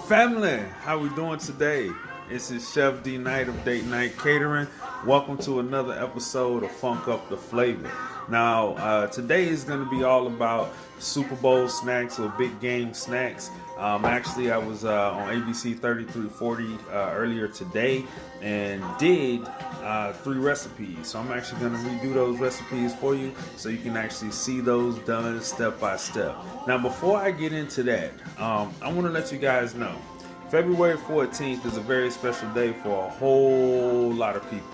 Family, how we doing today? This is Chef D Night of Date Night Catering. Welcome to another episode of Funk Up the Flavor. Now, today is going to be all about Super Bowl snacks or big game snacks. Actually, I was on ABC 3340 earlier today and did 3 recipes. So I'm actually going to redo those recipes for you so you can actually see those done step by step. Now, before I get into that, I want to let you guys know February 14th is a very special day for a whole lot of people.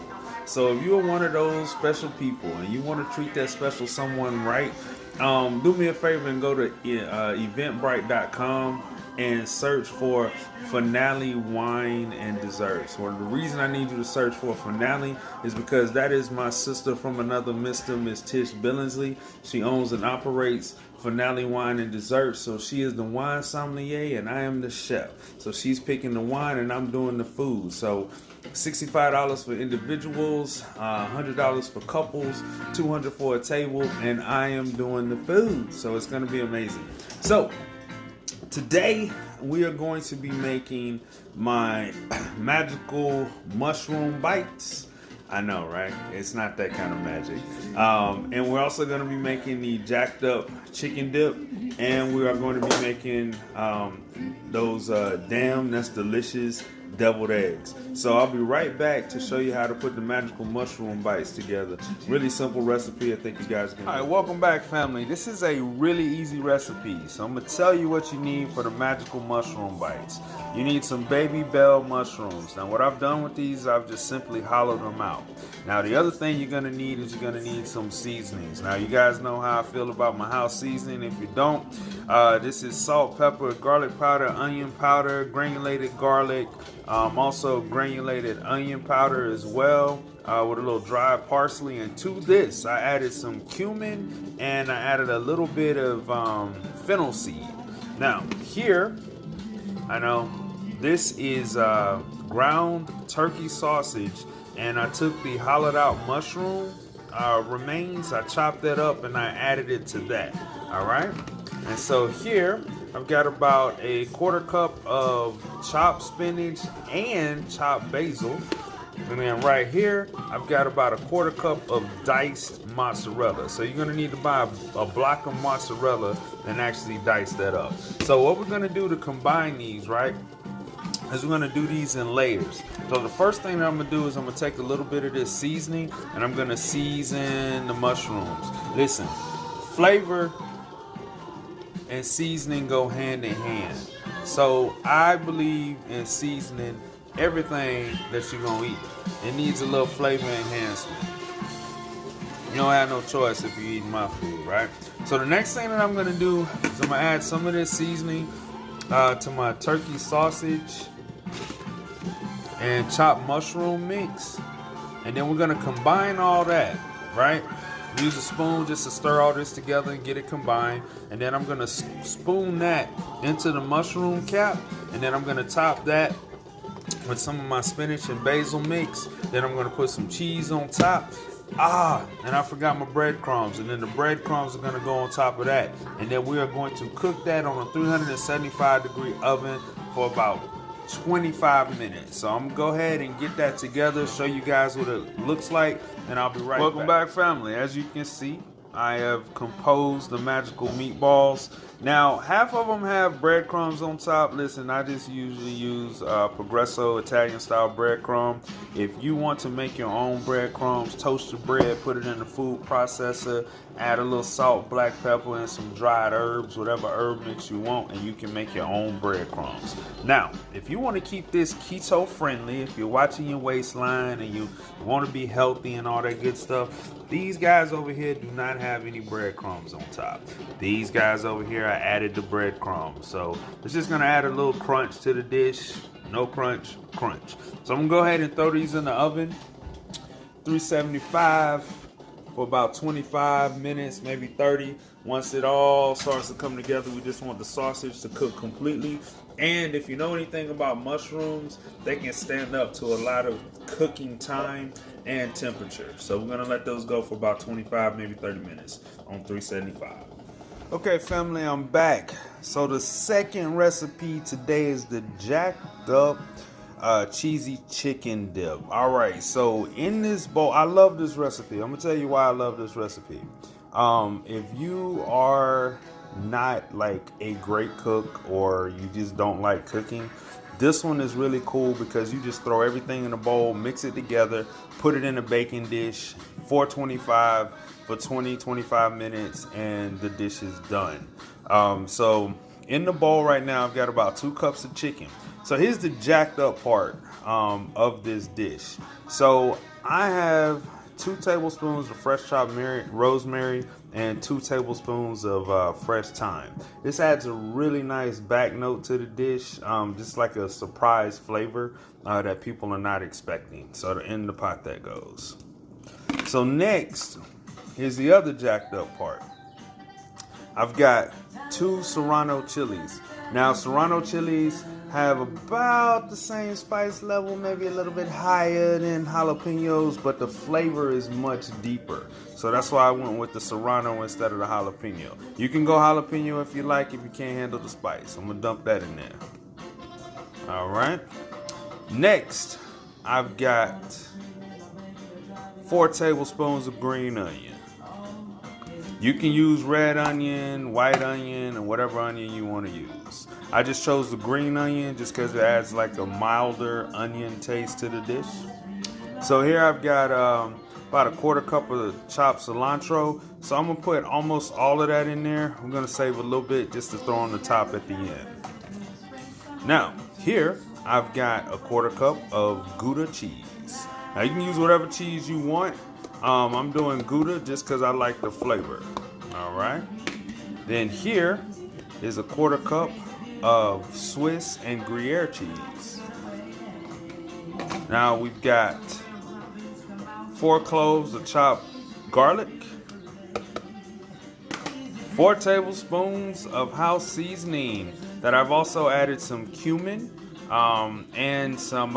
So if you're one of those special people and you want to treat that special someone right, do me a favor and go to eventbrite.com and search for Finale Wine and Desserts. Well, the reason I need you to search for Finale is because that is my sister from another mister, Miss Tish Billingsley. She owns and operates Finale Wine and Desserts. So she is the wine sommelier and I am the chef. So she's picking the wine and I'm doing the food. So $65 for individuals, $100 for couples, $200 for a table, and I am doing the food. So it's going to be amazing. So today we are going to be making my magical mushroom bites. I know, right? It's not that kind of magic. And we're also going to be making the jacked up chicken dip, and we are going to be making those that's delicious deviled eggs. So I'll be right back to show you how to put the magical mushroom bites together. Really simple recipe. I think you guys are gonna. All right, welcome back, family. This is a really easy recipe. So I'm gonna tell you what you need for the magical mushroom bites. You need some baby bell mushrooms. Now what I've done with these, I've just simply hollowed them out. Now the other thing you're gonna need is you're gonna need some seasonings. Now you guys know how I feel about my house seasoning. If you don't, this is salt, pepper, garlic powder, onion powder, granulated garlic, also granulated onion powder as well, with a little dry parsley. And to this I added some cumin and I added a little bit of fennel seed. Now here, I know this is ground turkey sausage, and I took the hollowed out mushroom remains, I chopped that up and I added it to that. All right, and so here I've got about a 1/4 cup of chopped spinach and chopped basil. And then right here, I've got about a 1/4 cup of diced mozzarella. So you're gonna need to buy a block of mozzarella and actually dice that up. So what we're gonna do to combine these, right, is we're gonna do these in layers. So the first thing that I'm gonna do is I'm gonna take a little bit of this seasoning and I'm gonna season the mushrooms. Listen, flavor and seasoning go hand in hand. So I believe in seasoning everything that you're gonna eat. It needs a little flavor enhancement. You don't have no choice if you're eating my food, right? So the next thing that I'm gonna do is I'm gonna add some of this seasoning to my turkey sausage and chopped mushroom mix. And then we're gonna combine all that, right? Use a spoon just to stir all this together and get it combined. And then I'm gonna spoon that into the mushroom cap. And then I'm gonna top that with some of my spinach and basil mix. Then I'm gonna put some cheese on top. And I forgot my breadcrumbs. And then the breadcrumbs are gonna go on top of that. And then we are going to cook that on a 375-degree oven for about 25 minutes. So I'm gonna go ahead and get that together, show you guys what it looks like, and I'll be right back. Welcome back, family. As you can see, I have composed the magical meatballs. Now, half of them have breadcrumbs on top. Listen, I just usually use Progresso Italian style breadcrumb. If you want to make your own breadcrumbs, toast your bread, put it in the food processor, add a little salt, black pepper, and some dried herbs, whatever herb mix you want, and you can make your own breadcrumbs. Now, if you want to keep this keto friendly, if you're watching your waistline and you want to be healthy and all that good stuff, these guys over here do not have any breadcrumbs on top. These guys over here, I added the breadcrumbs. So it's just gonna add a little crunch to the dish. No crunch, crunch. So I'm gonna go ahead and throw these in the oven, 375 for about 25 minutes, maybe 30. Once it all starts to come together, we just want the sausage to cook completely. And if you know anything about mushrooms, they can stand up to a lot of cooking time and temperature. So we're gonna let those go for about 25, maybe 30 minutes on 375. Okay, family, I'm back. So the second recipe today is the jacked up cheesy chicken dip. All right, so in this bowl, I love this recipe. I'm gonna tell you why I love this recipe. If you are not like a great cook or you just don't like cooking, this one is really cool because you just throw everything in a bowl, mix it together, put it in a baking dish, 425 for 20-25 minutes, and the dish is done. So in the bowl right now, I've got about 2 cups of chicken. So here's the jacked up part of this dish. So I have 2 tablespoons of fresh chopped rosemary and 2 tablespoons of fresh thyme. This adds a really nice back note to the dish, just like a surprise flavor that people are not expecting. So in the pot that goes. So next, here's the other jacked up part. I've got 2 Serrano chilies. Now, Serrano chilies have about the same spice level, maybe a little bit higher than jalapenos, but the flavor is much deeper. So that's why I went with the Serrano instead of the jalapeno. You can go jalapeno if you like, if you can't handle the spice. I'm gonna dump that in there. All right. Next, I've got 4 tablespoons of green onion. You can use red onion, white onion, or whatever onion you want to use. I just chose the green onion just because it adds like a milder onion taste to the dish. So here I've got about a 1/4 cup of chopped cilantro. So I'm going to put almost all of that in there. I'm going to save a little bit just to throw on the top at the end. Now, here I've got a 1/4 cup of Gouda cheese. Now you can use whatever cheese you want. I'm doing Gouda just because I like the flavor. All right. Then here is a 1/4 cup of Swiss and Gruyere cheese. Now we've got 4 cloves of chopped garlic, 4 tablespoons of house seasoning that I've also added some cumin and some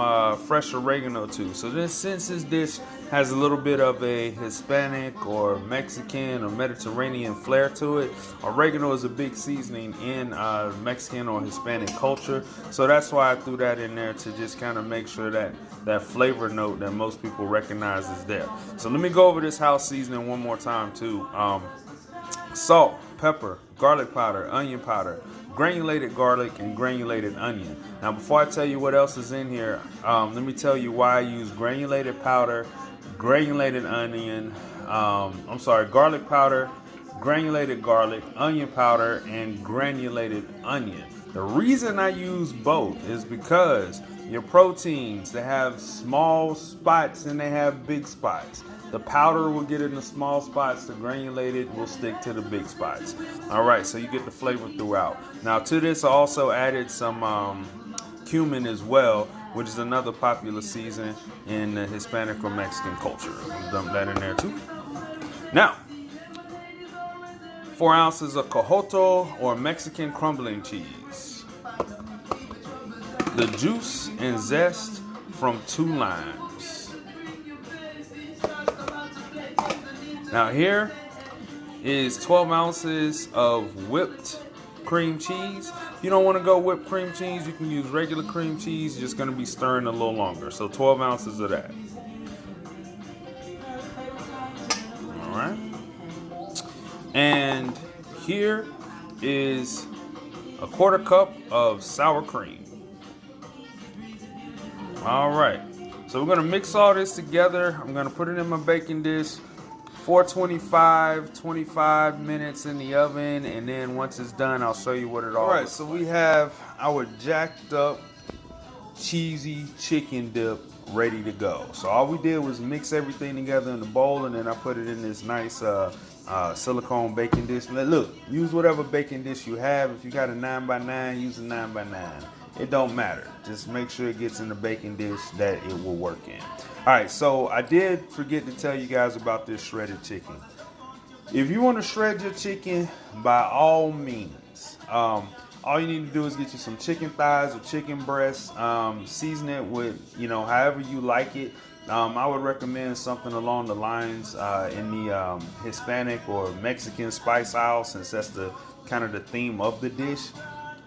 fresh oregano too. So this, since this dish has a little bit of a Hispanic or Mexican or Mediterranean flair to it, oregano is a big seasoning in Mexican or Hispanic culture. So that's why I threw that in there to just kind of make sure that that flavor note that most people recognize is there. So let me go over this house seasoning one more time too. Salt, pepper, garlic powder, onion powder, granulated garlic, and granulated onion. Now before I tell you what else is in here, let me tell you why I use granulated powder, granulated onion, garlic powder, granulated garlic, onion powder, and granulated onion. The reason I use both is because your proteins, they have small spots and they have big spots. The powder will get in the small spots, the granulated will stick to the big spots. All right, so you get the flavor throughout. Now to this, I also added some cumin as well, which is another popular season in the Hispanic or Mexican culture. I'll dump that in there too. Now, 4 ounces of Cojoto or Mexican crumbling cheese. The juice and zest from 2 limes. Now here is 12 ounces of whipped cream cheese. If you don't want to go whipped cream cheese, you can use regular cream cheese. You're just going to be stirring a little longer. So 12 ounces of that. All right. And here is a 1/4 cup of sour cream. All right. So we're going to mix all this together. I'm going to put it in my baking dish. 425, 25 minutes in the oven, and then once it's done, I'll show you what it all is. So we have our jacked up cheesy chicken dip ready to go. So all we did was mix everything together in the bowl, and then I put it in this nice silicone baking dish. Look, use whatever baking dish you have. If you got a 9x9, use a 9x9. It don't matter. Just make sure it gets in the baking dish that it will work in. All right, so I did forget to tell you guys about this shredded chicken. If you want to shred your chicken, by all means, all you need to do is get you some chicken thighs or chicken breasts, season it with, however you like it. I would recommend something along the lines in the Hispanic or Mexican spice aisle, since that's the kind of the theme of the dish.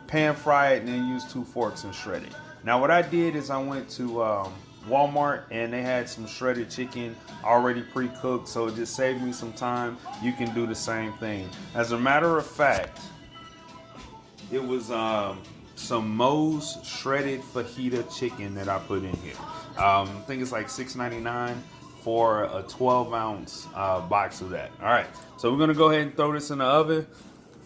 Pan fry it and then use 2 forks and shred it. Now what I did is I went to Walmart and they had some shredded chicken already pre-cooked, so it just saved me some time. You can do the same thing. As a matter of fact, it was some Moe's shredded fajita chicken that I put in here. I think it's like $6.99 for a 12-ounce box of that. All right, so we're gonna go ahead and throw this in the oven.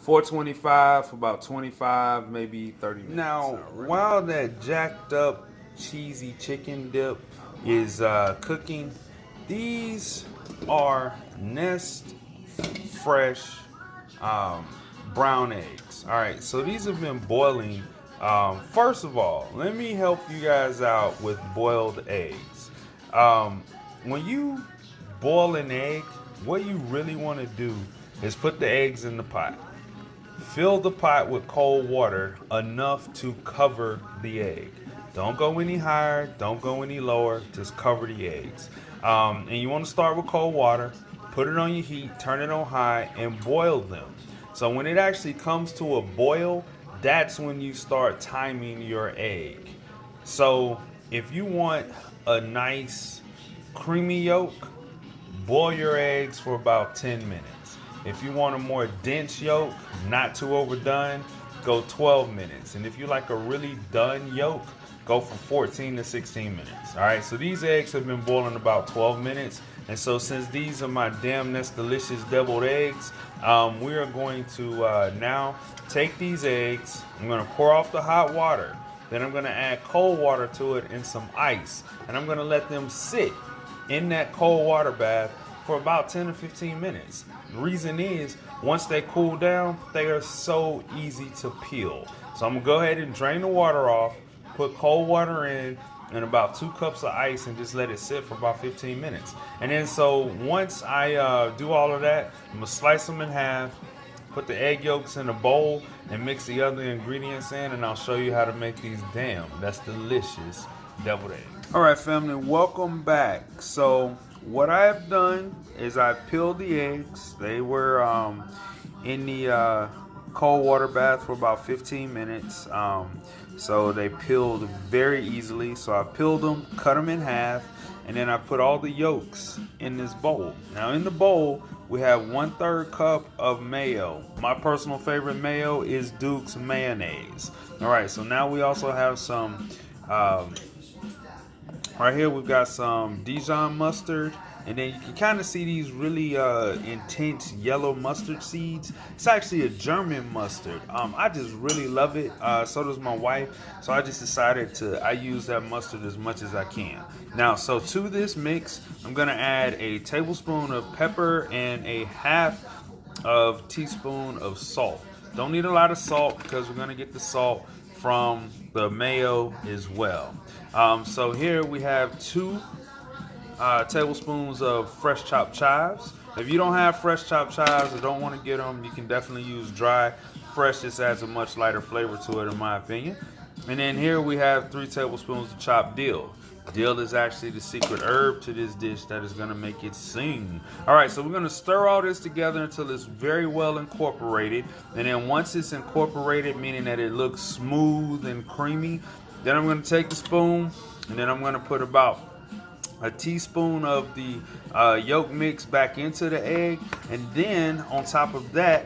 425 for about 25, maybe 30 minutes. Now, while that jacked up cheesy chicken dip is cooking, these are Nest fresh brown eggs. All right, so these have been boiling. First of all, let me help you guys out with boiled eggs. When you boil an egg, what you really want to do is put the eggs in the pot. Fill the pot with cold water enough to cover the egg. Don't go any higher, don't go any lower, just cover the eggs. And you want to start with cold water, put it on your heat, turn it on high, and boil them. So when it actually comes to a boil, that's when you start timing your egg. So if you want a nice creamy yolk, boil your eggs for about 10 minutes. If you want a more dense yolk, not too overdone, go 12 minutes. And if you like a really done yolk, go from 14 to 16 minutes. All right, so these eggs have been boiling about 12 minutes. And so since these are my damn Nest Delicious deviled eggs, we are going to now take these eggs. I'm gonna pour off the hot water. Then I'm gonna add cold water to it and some ice. And I'm gonna let them sit in that cold water bath for about 10 to 15 minutes. The reason is, once they cool down, they are so easy to peel. So I'm gonna go ahead and drain the water off, put cold water in, and about 2 cups of ice, and just let it sit for about 15 minutes. And then so once I do all of that, I'm gonna slice them in half, put the egg yolks in a bowl, and mix the other ingredients in, and I'll show you how to make these that's delicious deviled eggs. All right, family, welcome back. So what I have done is I peeled the eggs. They were in the cold water bath for about 15 minutes. So they peeled very easily. So I peeled them, cut them in half, and then I put all the yolks in this bowl. Now in the bowl, we have 1/3 cup of mayo. My personal favorite mayo is Duke's mayonnaise. All right, so now we also have some, right here we've got some Dijon mustard. And then you can kind of see these really intense yellow mustard seeds. It's actually a German mustard. I just really love it. So does my wife. So I just decided I use that mustard as much as I can. Now, so to this mix, I'm going to add a tablespoon of pepper and a half of teaspoon of salt. Don't need a lot of salt because we're going to get the salt from the mayo as well. So here we have 2 tablespoons of fresh chopped chives. If you don't have fresh chopped chives or don't want to get them, you can definitely use dry. Fresh just adds a much lighter flavor to it, in my opinion. And then here we have 3 tablespoons of chopped dill. Dill is actually the secret herb to this dish that is going to make it sing. All right, so we're going to stir all this together until it's very well incorporated. And then once it's incorporated, meaning that it looks smooth and creamy, then I'm going to take the spoon and then I'm going to put about a teaspoon of the yolk mix back into the egg, and then on top of that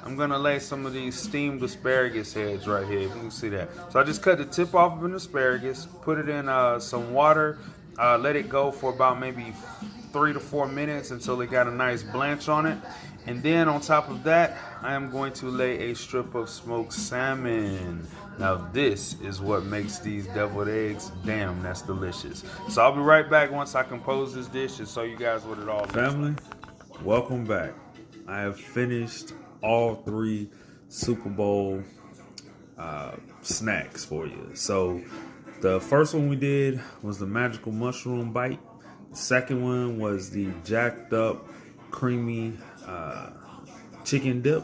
I'm gonna lay some of these steamed asparagus heads right here, if you can see that. So I just cut the tip off of an asparagus, put it in some water, let it go for about maybe 3 to 4 minutes until it got a nice blanch on it. And then on top of that, I am going to lay a strip of smoked salmon. Now this is what makes these deviled eggs that's delicious. So I'll be right back once I compose this dish and show you guys what it all looks like. Family, welcome back. I have finished all 3 Super Bowl snacks for you. So the first one we did was the magical mushroom bite. The second one was the jacked up creamy chicken dip,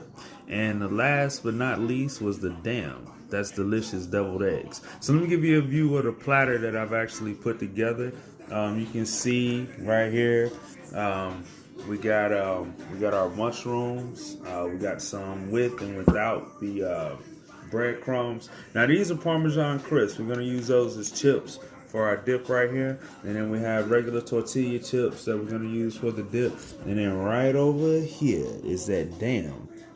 and the last but not least was the That's delicious deviled eggs. So let me give you a view of the platter that I've actually put together. You can see right here, we got our mushrooms. We got some with and without the breadcrumbs. Now these are Parmesan crisps. We're gonna use those as chips for our dip right here. And then we have regular tortilla chips that we're gonna use for the dip. And then right over here is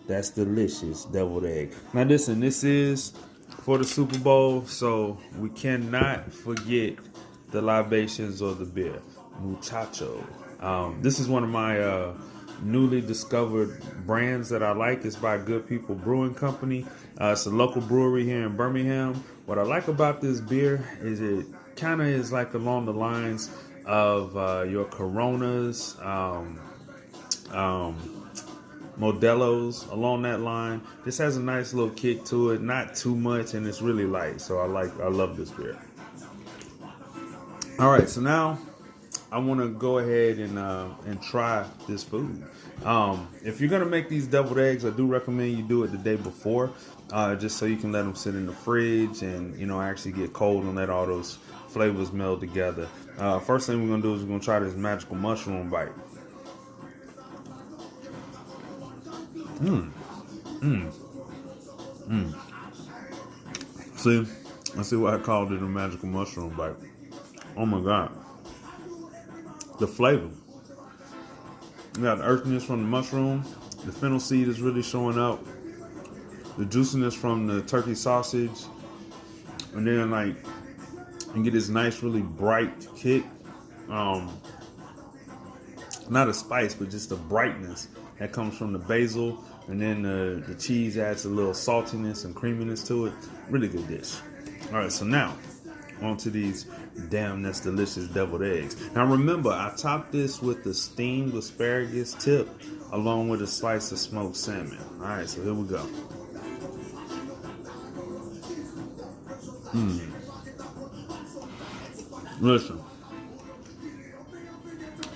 that's delicious deviled egg. Now listen, this is for the Super Bowl, so we cannot forget the libations or the beer. Muchacho. This is one of my newly discovered brands that I like. It's by Good People Brewing Company. It's a local brewery here in Birmingham. What I like about this beer is it kind of is like along the lines of your Coronas, Modelo's, along that line. This has a nice little kick to it, not too much, and it's really light. So I love this beer. All right, so now I want to go ahead and try this food. If you're gonna make these deviled eggs, I do recommend you do it the day before, just so you can let them sit in the fridge and actually get cold and let all those flavors meld together. First thing we're gonna do is we're gonna try this magical mushroom bite. See, I see why I called it a magical mushroom bite. Oh my God. The flavor. You got the earthiness from the mushroom. The fennel seed is really showing up. The juiciness from the turkey sausage. And then you get this nice, really bright kick. Not a spice, but just the brightness that comes from the basil. And then the cheese adds a little saltiness and creaminess to it. Really good dish. All right, so now onto these that's delicious deviled eggs. Now remember, I topped this with the steamed asparagus tip along with a slice of smoked salmon. All right, so here we go. Listen,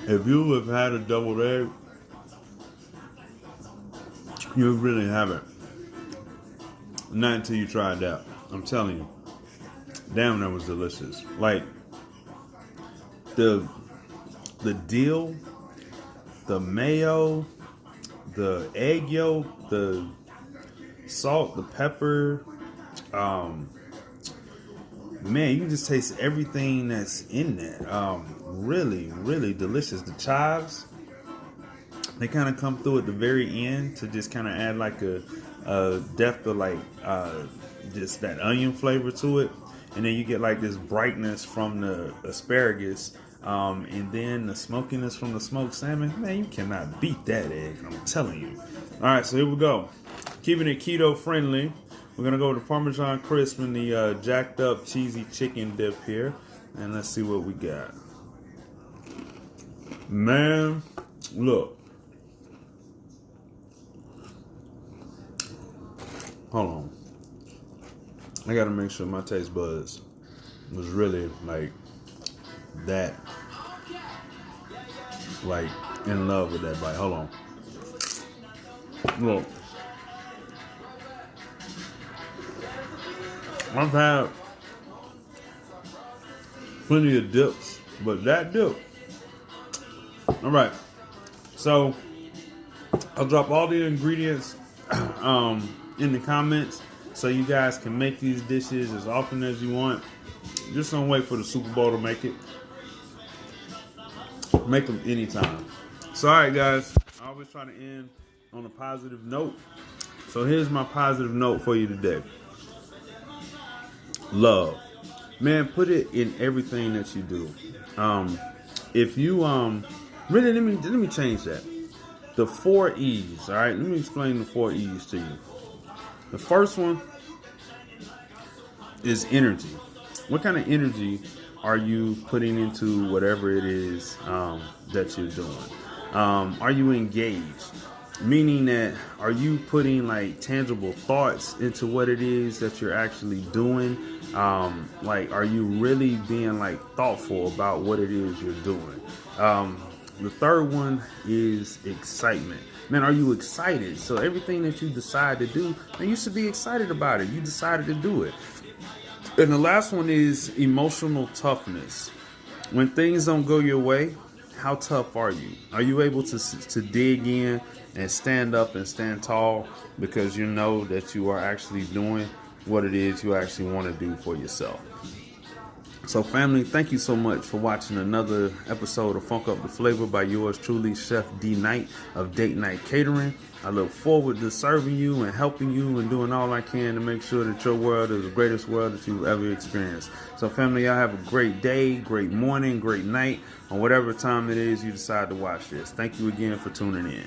if you have had a deviled egg, you really haven't. Not until you tried that. I'm telling you. Damn, that was delicious. Like the dill, the mayo, the egg yolk, the salt, the pepper. Man, you can just taste everything that's in that. Really, really delicious. The chives, they kind of come through at the very end to just kind of add like a depth of just that onion flavor to it. And then you get like this brightness from the asparagus, and then the smokiness from the smoked salmon. Man, you cannot beat that egg, I'm telling you. All right, so here we go. Keeping it keto friendly, we're gonna go with the Parmesan crisp and the jacked up cheesy chicken dip here, and let's see what we got. Man, look. Hold on. I gotta make sure my taste buds was really that, in love with that bite. Hold on. Look, I've had plenty of dips, but that dip. All right, so I'll drop all the ingredients in the comments, so you guys can make these dishes as often as you want. Just don't wait for the Super Bowl to make it. Make them anytime. So, all right, guys. I always try to end on a positive note. So here's my positive note for you today. Love. Man, put it in everything that you do. If you really let me change that. The 4 E's. All right, let me explain the 4 E's to you. The first one is energy. What kind of energy are you putting into whatever it is that you're doing? Are you engaged? Meaning that, are you putting tangible thoughts into what it is that you're actually doing? Are you really being thoughtful about what it is you're doing? The third one is excitement. Man, are you excited? So everything that you decide to do, man, you should be excited about it. You decided to do it. And the last one is emotional toughness. When things don't go your way, how tough are you? Are you able to dig in and stand up and stand tall because you know that you are actually doing what it is you actually want to do for yourself? So family, thank you so much for watching another episode of Funk Up the Flavor by yours truly, Chef D Knight of Date Night Catering. I look forward to serving you and helping you and doing all I can to make sure that your world is the greatest world that you've ever experienced. So family, y'all have a great day, great morning, great night, on whatever time it is you decide to watch this. Thank you again for tuning in.